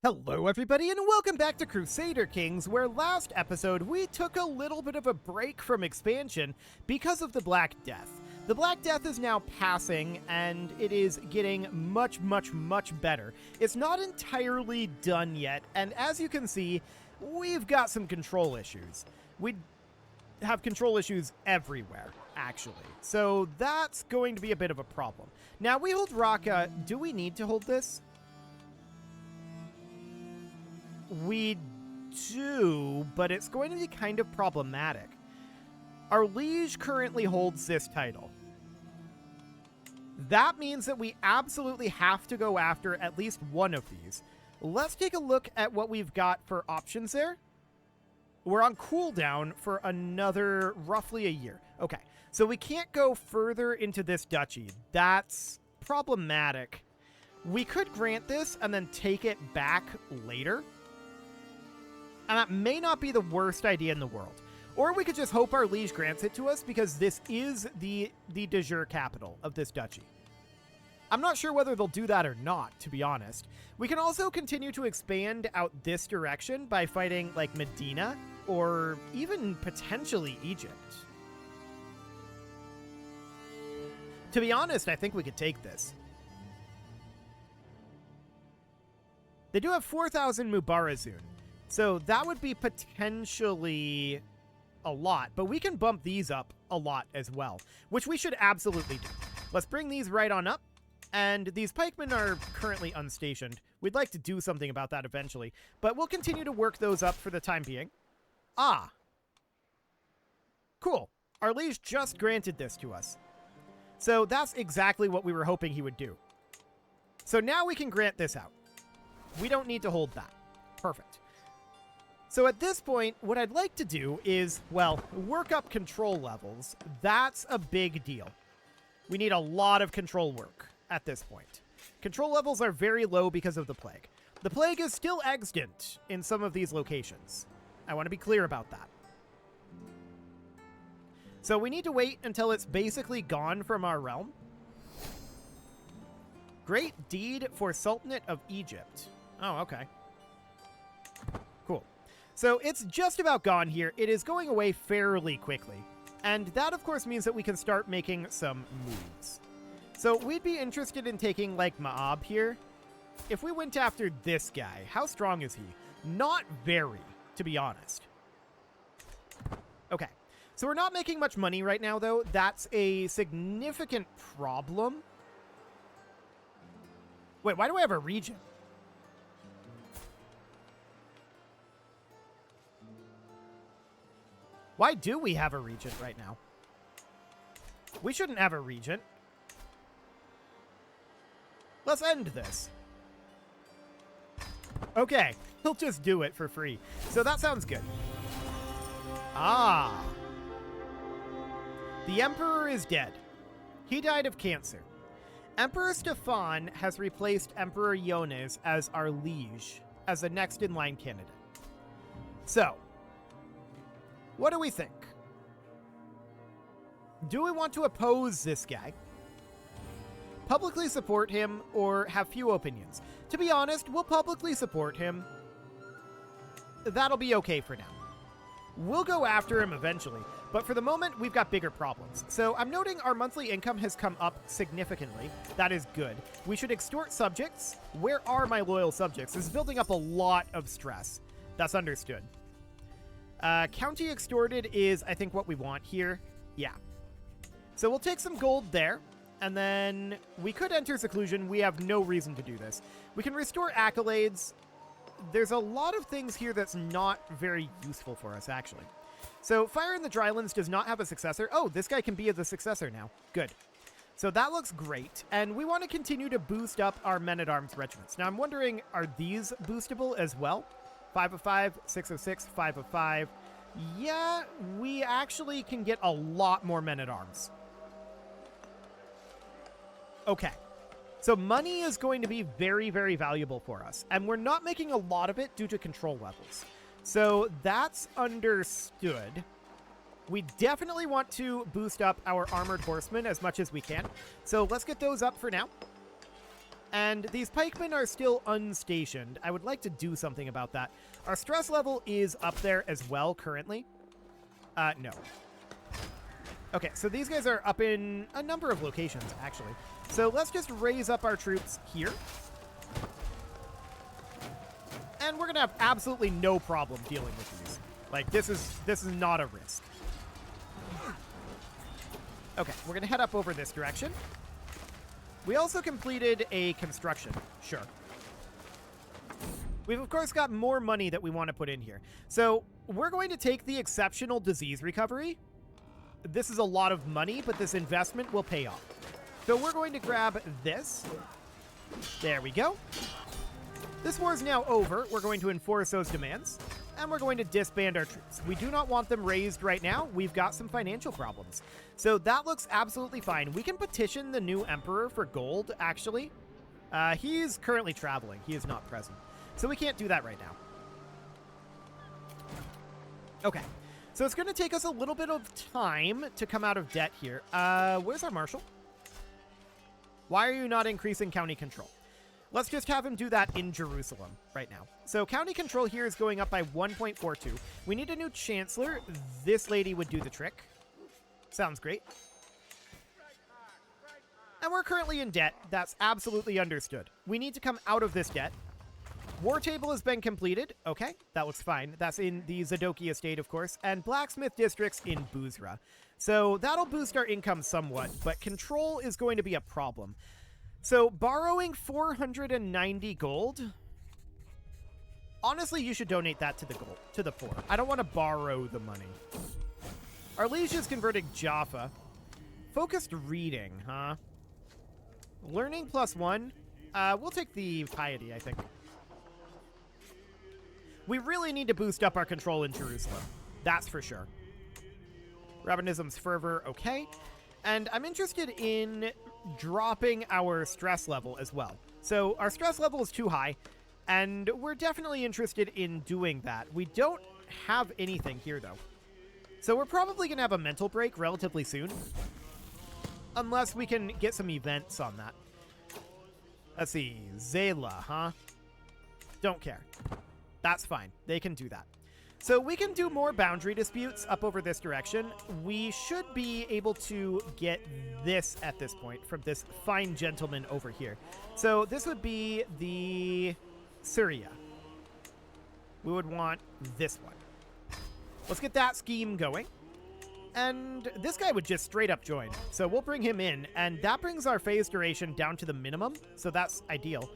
Hello everybody and welcome back to Crusader Kings, where last episode we took a little bit of a break from expansion because of the Black Death. The Black Death is now passing and it is getting much better. It's not entirely done yet, and as you can see, we've got some control issues. We have control issues everywhere, actually. So that's going to be a bit of a problem. Now we hold Raqqa. Do we need to hold this? We do, but it's going to be kind of problematic. Our liege currently holds this title. That means that we absolutely have to go after at least one of these. Let's take a look at what we've got for options there. We're on cooldown for another roughly a year. Okay, so we can't go further into this duchy. That's problematic. We could grant this and then take it back later. And that may not be the worst idea in the world. Or we could just hope our liege grants it to us, because this is the de jure capital of this duchy. I'm not sure whether they'll do that or not, to be honest. We can also continue to expand out this direction by fighting, like, Medina, or even potentially Egypt. To be honest, I think we could take this. They do have 4,000 Mubarazun. So that would be potentially a lot, but we can bump these up a lot as well, which we should absolutely do. Let's bring these right on up, and these pikemen are currently unstationed. We'd like to do something about that eventually, but we'll continue to work those up for the time being. Ah. Cool. Our liege just granted this to us. So that's exactly what we were hoping he would do. So now we can grant this out. We don't need to hold that. Perfect. So at this point, what I'd like to do is, well, work up control levels. That's a big deal. We need a lot of control work at this point. Control levels are very low because of the plague. The plague is still extant in some of these locations. I want to be clear about that. So we need to wait until it's basically gone from our realm. Great deed for Sultanate of Egypt. Oh, okay. Cool. So it's just about gone here. It is going away fairly quickly. And that, of course, means that we can start making some moves. So we'd be interested in taking, like, Ma'ab here. If we went after this guy, how strong is he? Not very, to be honest. Okay. So we're not making much money right now, though. That's a significant problem. Wait, why do I have a region? Why do we have a regent right now? We shouldn't have a regent. Let's end this. Okay, he'll just do it for free. So that sounds good. Ah. The Emperor is dead. He died of cancer. Emperor Stefan has replaced Emperor Yones as our liege, as the next in line candidate. So, what do we think? Do we want to oppose this guy? Publicly support him, or have few opinions? To be honest, we'll publicly support him. That'll be okay for now. We'll go after him eventually, but for the moment, we've got bigger problems. So I'm noting our monthly income has come up significantly. That is good. We should extort subjects. Where are my loyal subjects? This is building up a lot of stress. That's understood. County extorted is, I think, what we want here. Yeah. So we'll take some gold there, and then we could enter seclusion. We have no reason to do this. We can restore accolades. There's a lot of things here that's not very useful for us, actually. So Fire in the Drylands does not have a successor. Oh, this guy can be the successor now. Good. So that looks great, and we want to continue to boost up our men-at-arms regiments. Now, I'm wondering, are these boostable as well? 5 of 5, 6 of 6, 5 of 5. Yeah, we actually can get a lot more men-at-arms. Okay. So money is going to be very, very valuable for us. And we're not making a lot of it due to control levels. So that's understood. We definitely want to boost up our armored horsemen as much as we can. So let's get those up for now. And these pikemen are still unstationed. I would like to do something about that. Our stress level is up there as well currently. No. Okay, so these guys are up in a number of locations, actually. So let's just raise up our troops here. And we're going to have absolutely no problem dealing with these. Like, this is not a risk. Okay, we're going to head up over this direction. We also completed a construction. Sure. We've, of course, got more money that we want to put in here. So we're going to take the exceptional disease recovery. This is a lot of money, but this investment will pay off. So we're going to grab this. There we go. This war is now over. We're going to enforce those demands. And we're going to disband our troops. We do not want them raised right now. We've got some financial problems. So that looks absolutely fine. We can petition the new emperor for gold, actually. He's currently traveling. He is not present. So we can't do that right now. Okay. So it's going to take us a little bit of time to come out of debt here. Where's our marshal? Why are you not increasing county control? Let's just have him do that in Jerusalem right now. So county control here is going up by 1.42. We need a new chancellor. This lady would do the trick. Sounds great. And we're currently in debt. That's absolutely understood. We need to come out of this debt. War table has been completed. Okay, that looks fine. That's in the Zadoki estate, of course. And blacksmith districts in Buzra. So that'll boost our income somewhat, but control is going to be a problem. So, borrowing 490 gold. Honestly, you should donate that to the poor. I don't want to borrow the money. Our liege is converting Jaffa. Focused reading, huh? Learning +1. We'll take the piety, I think. We really need to boost up our control in Jerusalem. That's for sure. Rabbinism's fervor, okay. And I'm interested in dropping our stress level as well. So our stress level is too high, and we're definitely interested in doing that. We don't have anything here, though. So we're probably going to have a mental break relatively soon, unless we can get some events on that. Let's see. Zayla, huh? Don't care. That's fine. They can do that. So we can do more boundary disputes up over this direction. We should be able to get this at this point from this fine gentleman over here. So this would be the Syria. We would want this one. Let's get that scheme going. And this guy would just straight up join. So we'll bring him in, and that brings our phase duration down to the minimum. So that's ideal.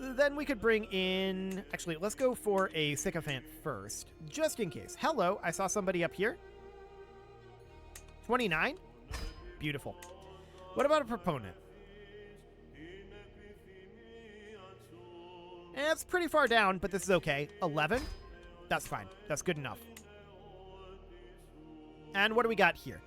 Then we could bring in... Actually, let's go for a sycophant first, just in case. Hello, I saw somebody up here. 29? Beautiful. What about a proponent? It's pretty far down, but this is okay. 11? That's fine. That's good enough. And what do we got here?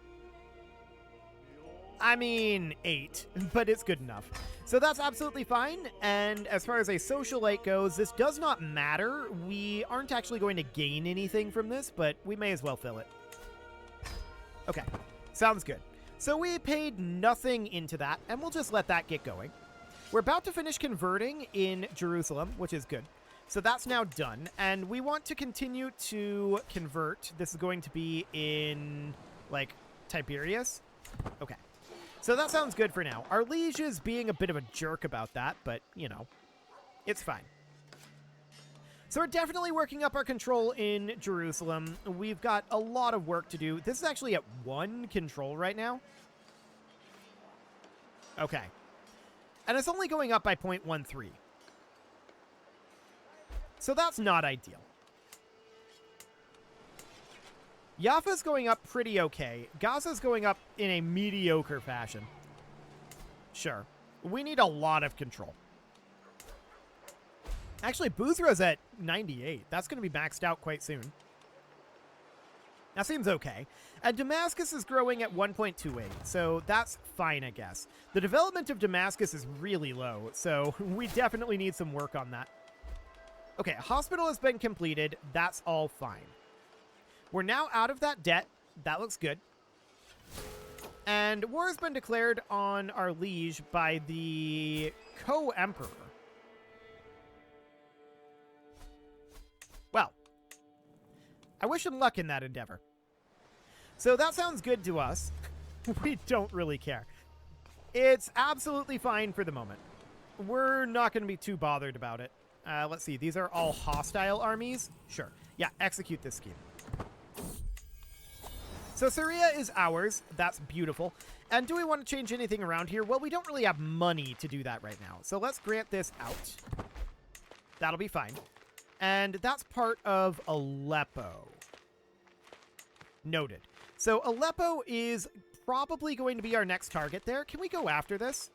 I mean, 8, but it's good enough. So that's absolutely fine, and as far as a socialite goes, this does not matter. We aren't actually going to gain anything from this, but we may as well fill it. Okay, sounds good. So we paid nothing into that, and we'll just let that get going. We're about to finish converting in Jerusalem, which is good. So that's now done, and we want to continue to convert. This is going to be in, like, Tiberias. Okay. So that sounds good for now. Our liege is being a bit of a jerk about that, but, you know, it's fine. So we're definitely working up our control in Jerusalem. We've got a lot of work to do. This is actually at 1 control right now. Okay. And it's only going up by 0.13. So that's not ideal. Jaffa's going up pretty okay. Gaza's going up in a mediocre fashion. Sure. We need a lot of control. Actually, Buzra's at 98. That's going to be maxed out quite soon. That seems okay. And Damascus is growing at 1.28, so that's fine, I guess. The development of Damascus is really low, so we definitely need some work on that. Okay, a hospital has been completed. That's all fine. We're now out of that debt. That looks good. And war has been declared on our liege by the co-emperor. Well, I wish him luck in that endeavor. So that sounds good to us. We don't really care. It's absolutely fine for the moment. We're not going to be too bothered about it. Let's see. These are all hostile armies. Sure. Yeah, execute this scheme. So Syria is ours. That's beautiful. And do we want to change anything around here? Well, we don't really have money to do that right now. So let's grant this out. That'll be fine. And that's part of Aleppo. Noted. So Aleppo is probably going to be our next target there. Can we go after this?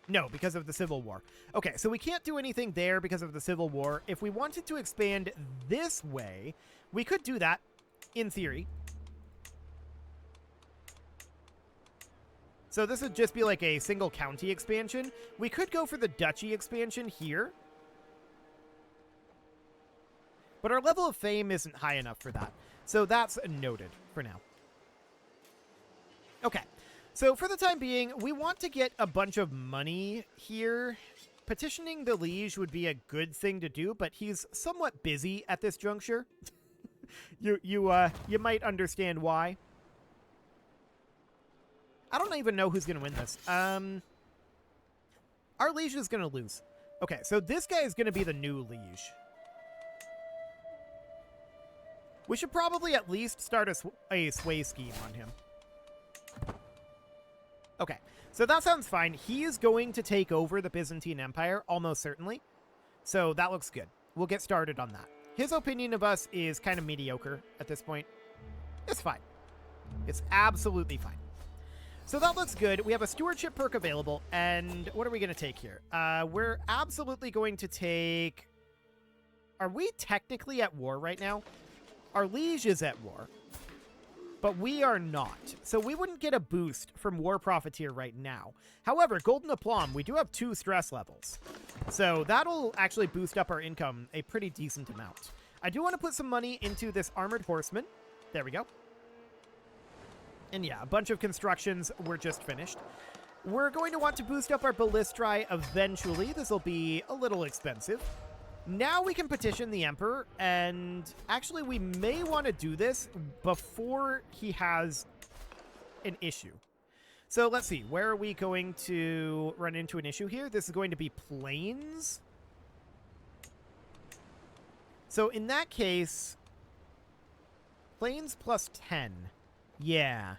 No, because of the Civil War. Okay, so we can't do anything there because of the Civil War. If we wanted to expand this way, we could do that, in theory. So this would just be like a single county expansion. We could go for the duchy expansion here. But our level of fame isn't high enough for that. So that's noted for now. Okay. So for the time being, we want to get a bunch of money here. Petitioning the liege would be a good thing to do, but he's somewhat busy at this juncture. You might understand why. I don't even know who's going to win this. Our liege is going to lose. Okay, so this guy is going to be the new liege. We should probably at least start a sway scheme on him. Okay, so that sounds fine. He is going to take over the Byzantine Empire, almost certainly. So that looks good. We'll get started on that. His opinion of us is kind of mediocre at this point. It's fine. It's absolutely fine. So that looks good. We have a stewardship perk available, and what are we going to take here? We're absolutely going to take... Are we technically at war right now? Our liege is at war, but we are not. So we wouldn't get a boost from War Profiteer right now. However, Golden Aplomb, we do have 2 stress levels. So that'll actually boost up our income a pretty decent amount. I do want to put some money into this Armored Horseman. There we go. And yeah, a bunch of constructions were just finished. We're going to want to boost up our Ballistri eventually. This will be a little expensive. Now we can petition the Emperor, and actually we may want to do this before he has an issue. So let's see, where are we going to run into an issue here? This is going to be plains. So in that case, plains plus 10. Yeah.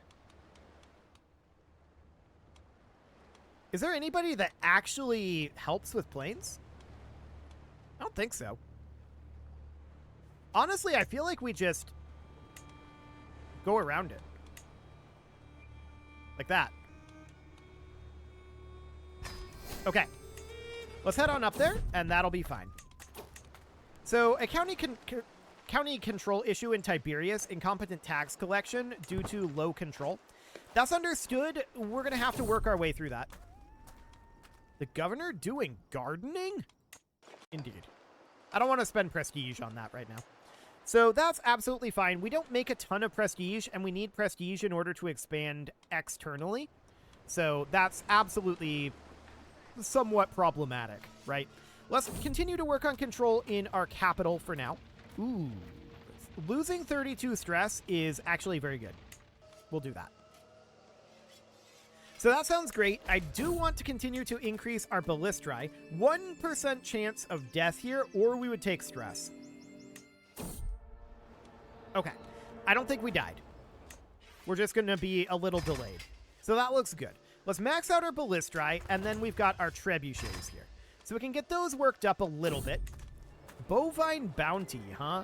Is there anybody that actually helps with plains? I don't think so. Honestly, I feel like we just go around it. Like that. Okay. Let's head on up there, and that'll be fine. So, a county control issue in Tiberias, incompetent tax collection due to low control. That's understood. We're going to have to work our way through that. The governor doing gardening? Indeed. I don't want to spend prestige on that right now. So that's absolutely fine. We don't make a ton of prestige, and we need prestige in order to expand externally. So that's absolutely somewhat problematic, right? Let's continue to work on control in our capital for now. Ooh. Losing 32 stress is actually very good. We'll do that. So that sounds great. I do want to continue to increase our Ballistri. 1% chance of death here, or we would take stress. Okay. I don't think we died. We're just going to be a little delayed. So that looks good. Let's max out our Ballistri, and then we've got our trebuchets here. So we can get those worked up a little bit. Bovine bounty, huh?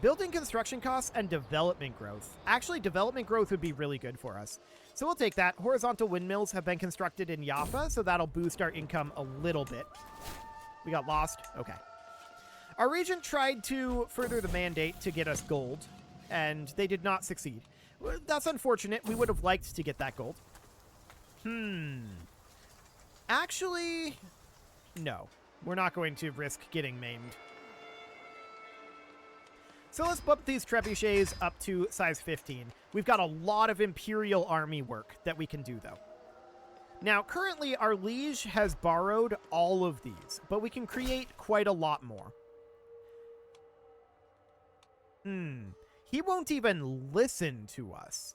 Building construction costs and development growth. Actually, development growth would be really good for us. So we'll take that. Horizontal windmills have been constructed in Jaffa, so that'll boost our income a little bit. We got lost? Okay. Our regent tried to further the mandate to get us gold, and they did not succeed. That's unfortunate. We would have liked to get that gold. Actually, no. We're not going to risk getting maimed. So let's bump these trebuchets up to size 15. We've got a lot of Imperial army work that we can do, though. Now, currently, our liege has borrowed all of these, but we can create quite a lot more. He won't even listen to us.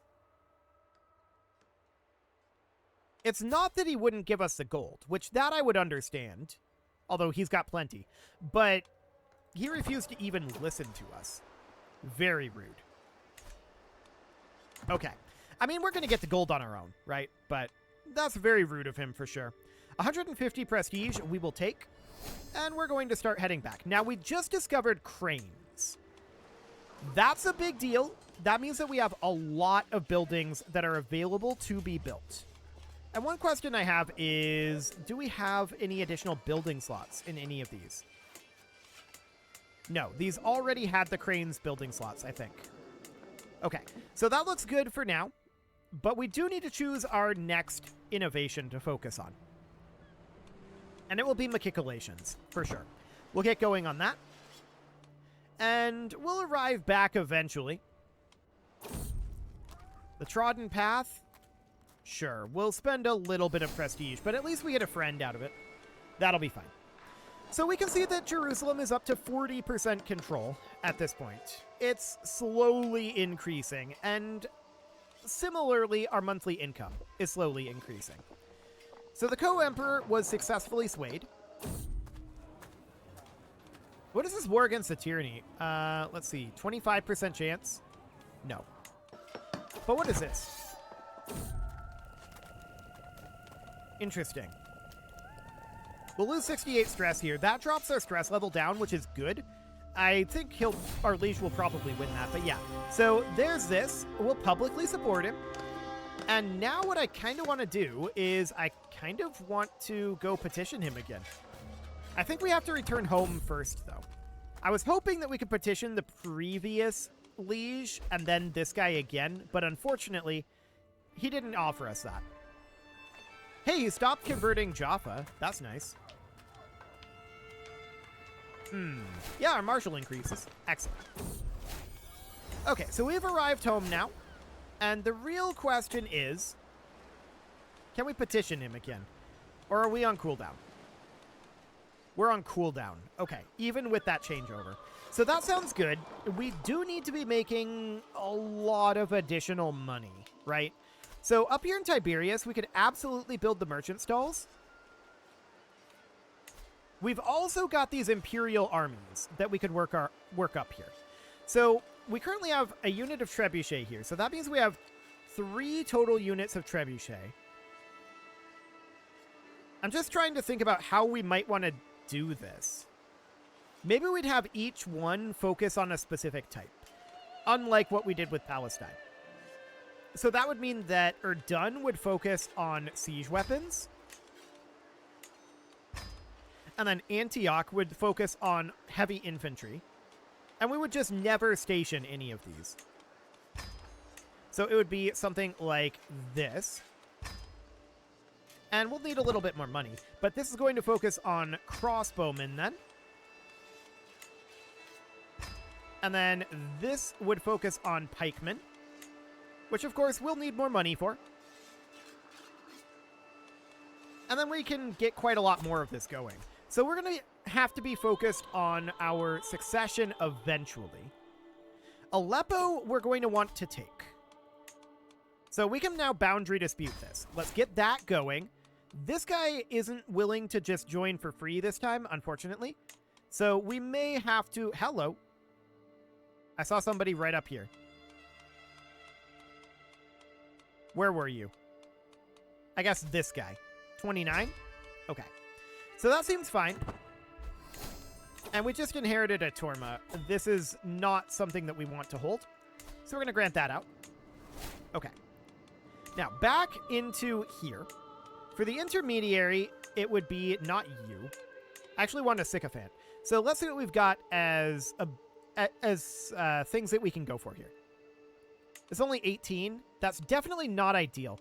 It's not that he wouldn't give us the gold, which that I would understand, although he's got plenty, but he refused to even listen to us. Very rude. Okay. I mean, we're going to get the gold on our own, right? But that's very rude of him for sure. 150 prestige we will take, and we're going to start heading back. Now, we just discovered cranes. That's a big deal. That means that we have a lot of buildings that are available to be built. And one question I have is, do we have any additional building slots in any of these? No, these already had the cranes building slots, I think. Okay, so that looks good for now, but we do need to choose our next innovation to focus on. And it will be machicolations, for sure. We'll get going on that. And we'll arrive back eventually. The trodden path? Sure, we'll spend a little bit of prestige, but at least we get a friend out of it. That'll be fine. So we can see that Jerusalem is up to 40% control at this point. It's slowly increasing, and similarly, our monthly income is slowly increasing. So the co-emperor was successfully swayed. What is this war against the tyranny? Let's see, 25% chance? No. But what is this? Interesting. We'll lose 68 stress here. That drops our stress level down, which is good. I think our liege will probably win that, but yeah. So there's this. We'll publicly support him. And now what I kind of want to do is I kind of want to go petition him again. I think we have to return home first, though. I was hoping that we could petition the previous liege and then this guy again, but unfortunately, he didn't offer us that. Hey, he stopped converting Jaffa. That's nice. Yeah, our martial increases. Excellent. Okay, so we've arrived home now. And the real question is, can we petition him again? Or are we on cooldown? We're on cooldown. Okay, even with that changeover. So that sounds good. We do need to be making a lot of additional money, right? So up here in Tiberias, we could absolutely build the merchant stalls. We've also got these imperial armies that we could work up here. So we currently have a unit of trebuchet here. So that means we have 3 total units of trebuchet. I'm just trying to think about how we might want to do this. Maybe we'd have each one focus on a specific type, unlike what we did with Palestine. So that would mean that Erdun would focus on siege weapons. And then Antioch would focus on heavy infantry. And we would just never station any of these. So it would be something like this. And we'll need a little bit more money. But this is going to focus on crossbowmen then. And then this would focus on pikemen, which of course we'll need more money for. And then we can get quite a lot more of this going. So we're going to have to be focused on our succession eventually. Aleppo we're going to want to take. So we can now boundary dispute this. Let's get that going. This guy isn't willing to just join for free this time, unfortunately. So we may have to... Hello. I saw somebody right up here. Where were you? I guess this guy. 29? Okay. So that seems fine. And we just inherited a Torma. This is not something that we want to hold. So we're going to grant that out. Okay. Now, back into here. For the intermediary, it would be not you. I actually want a sycophant. So let's see what we've got as things that we can go for here. It's only 18. That's definitely not ideal.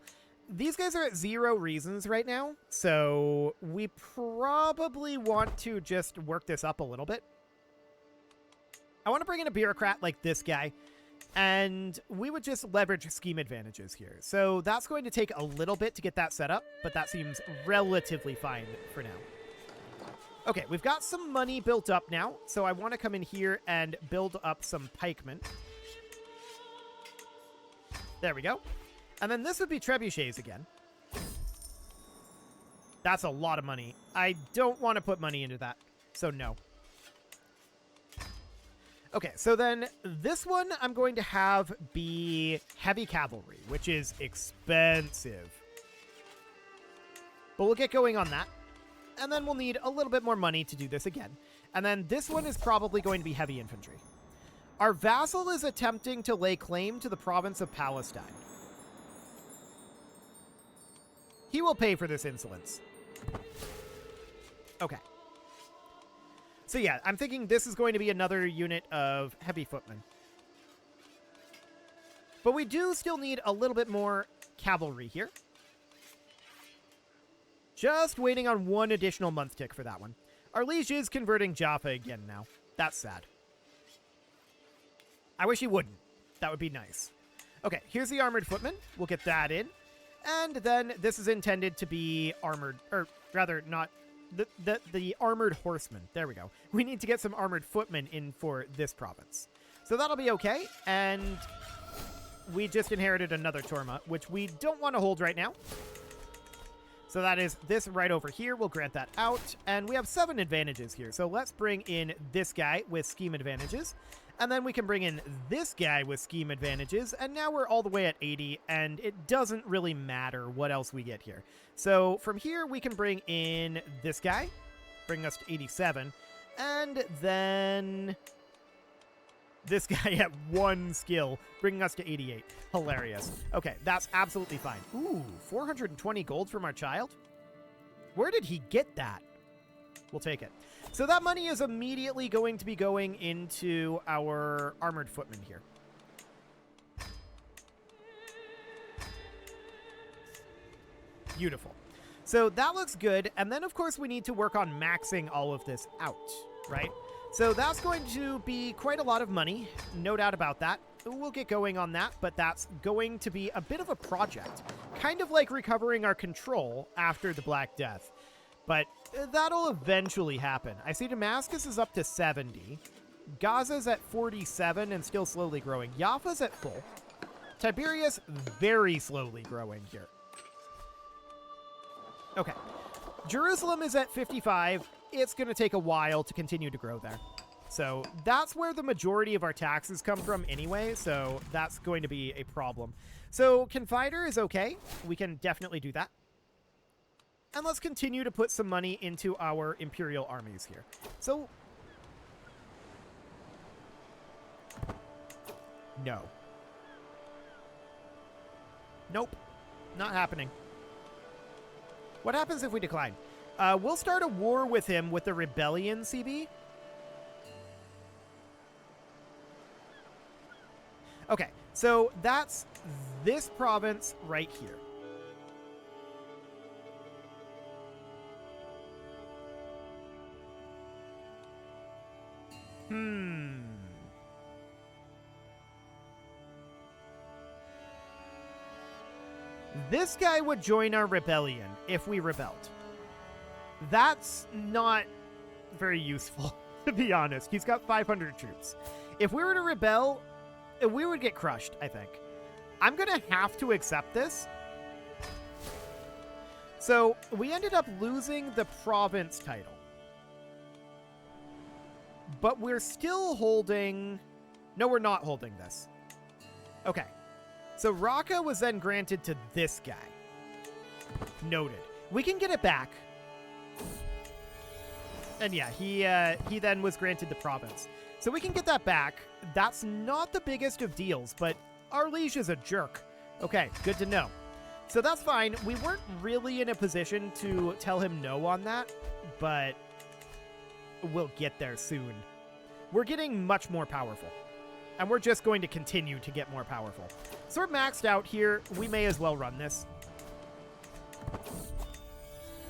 These guys are at 0 reasons right now, so we probably want to just work this up a little bit. I want to bring in a bureaucrat like this guy, and we would just leverage scheme advantages here. So that's going to take a little bit to get that set up, but that seems relatively fine for now. Okay, we've got some money built up now, so I want to come in here and build up some pikemen. There we go. And then this would be trebuchets again. That's a lot of money. I don't want to put money into that, so no. Okay, so then this one I'm going to have be heavy cavalry, which is expensive. But we'll get going on that. And then we'll need a little bit more money to do this again. And then this one is probably going to be heavy infantry. Our vassal is attempting to lay claim to the province of Palestine. He will pay for this insolence. Okay. So yeah, I'm thinking this is going to be another unit of heavy footmen. But we do still need a little bit more cavalry here. Just waiting on one additional month tick for that one. Our liege is converting Jaffa again now. That's sad. I wish he wouldn't. That would be nice. Okay, here's the armored footman. We'll get that in. And then this is intended to be armored, or rather not, the armored horsemen. There we go. We need to get some armored footmen in for this province. So that'll be okay. And we just inherited another Torma, which we don't want to hold right now. So that is this right over here. We'll grant that out. And we have 7 advantages here. So let's bring in this guy with scheme advantages. And then we can bring in this guy with scheme advantages. And now we're all the way at 80. And it doesn't really matter what else we get here. So from here, we can bring in this guy. Bring us to 87. And then this guy at 1 skill, bringing us to 88. Hilarious. Okay, that's absolutely fine. Ooh, 420 gold from our child? Where did he get that? We'll take it. So that money is immediately going to be going into our armored footmen here. Beautiful. So that looks good. And then, of course, we need to work on maxing all of this out, right? So that's going to be quite a lot of money, no doubt about that. We'll get going on that, but that's going to be a bit of a project. Kind of like recovering our control after the Black Death. But that'll eventually happen. I see Damascus is up to 70. Gaza's at 47 and still slowly growing. Jaffa's at full. Tiberias very slowly growing here. Okay. Jerusalem is at 55. It's going to take a while to continue to grow there. So that's where the majority of our taxes come from anyway, so that's going to be a problem. So Confider is okay. We can definitely do that. And let's continue to put some money into our Imperial armies here. So, no. Nope. Not happening. What happens if we decline? We'll start a war with him with the Rebellion, CB. Okay, so that's this province right here. This guy would join our rebellion if we rebelled. That's not very useful, to be honest. He's got 500 troops. If we were to rebel, we would get crushed, I think. I'm going to have to accept this. So we ended up losing the province title. But we're still holding... No, we're not holding this. Okay. So Raqqa was then granted to this guy. Noted. We can get it back. And yeah, he then was granted the province. So we can get that back. That's not the biggest of deals, but our liege is a jerk. Okay, good to know. So that's fine. We weren't really in a position to tell him no on that, but we'll get there soon. We're getting much more powerful, and we're just going to continue to get more powerful. So we're maxed out here. We may as well run this.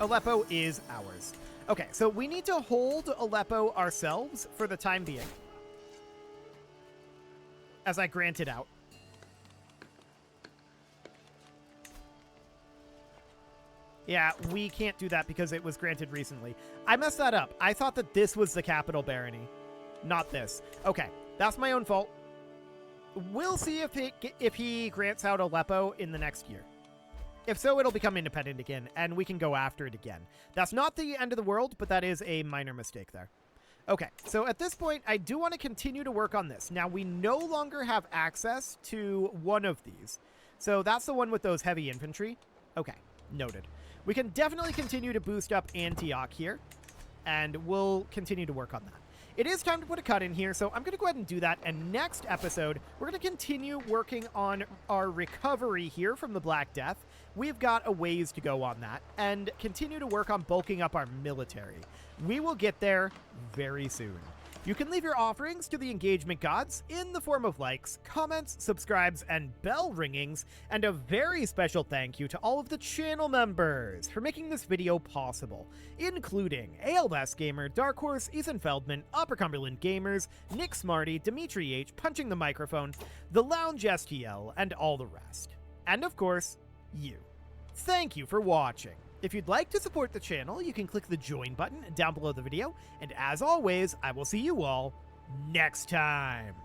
Aleppo is ours. Okay, so we need to hold Aleppo ourselves for the time being. as I grant it out. Yeah, we can't do that because it was granted recently. I messed that up. I thought that this was the capital barony, not this. Okay, that's my own fault. We'll see if he grants out Aleppo in the next year. If so, it'll become independent again, and we can go after it again. That's not the end of the world, but that is a minor mistake there. Okay, so at this point, I do want to continue to work on this. Now, we no longer have access to one of these. So that's the one with those heavy infantry. Okay, noted. We can definitely continue to boost up Antioch here, and we'll continue to work on that. It is time to put a cut in here, so I'm going to go ahead and do that, and next episode, we're going to continue working on our recovery here from the Black Death. We've got a ways to go on that, and continue to work on bulking up our military. We will get there very soon. You can leave your offerings to the engagement gods in the form of likes, comments, subscribes, and bell ringings, and a very special thank you to all of the channel members for making this video possible, including ALS Gamer, Dark Horse, Ethan Feldman, Upper Cumberland Gamers, Nick Smarty, Dimitri H, Punching the Microphone, The Lounge STL, and all the rest. And of course, you. Thank you for watching. If you'd like to support the channel, you can click the join button down below the video, and as always, I will see you all next time.